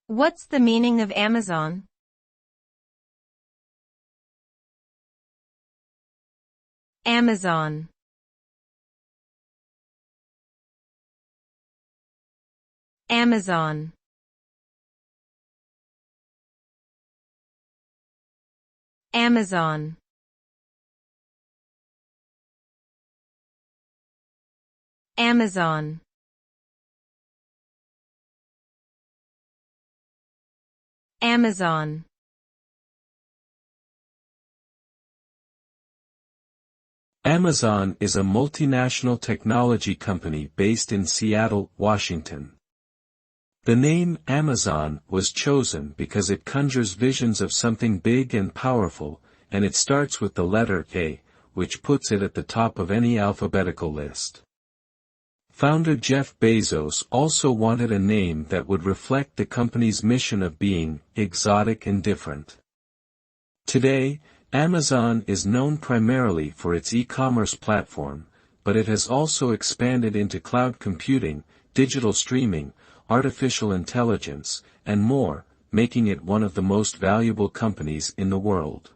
What's the meaning of Amazon? Amazon. Amazon. Amazon. Amazon. Amazon. Amazon is a multinational technology company based in Seattle, Washington. The name Amazon was chosen because it conjures visions of something big and powerful, and it starts with the letter A, which puts it at the top of any alphabetical list. Founder Jeff Bezos also wanted a name that would reflect the company's mission of being exotic and different. Today, Amazon is known primarily for its e-commerce platform, but it has also expanded into cloud computing, digital streaming, artificial intelligence, and more, making it one of the most valuable companies in the world.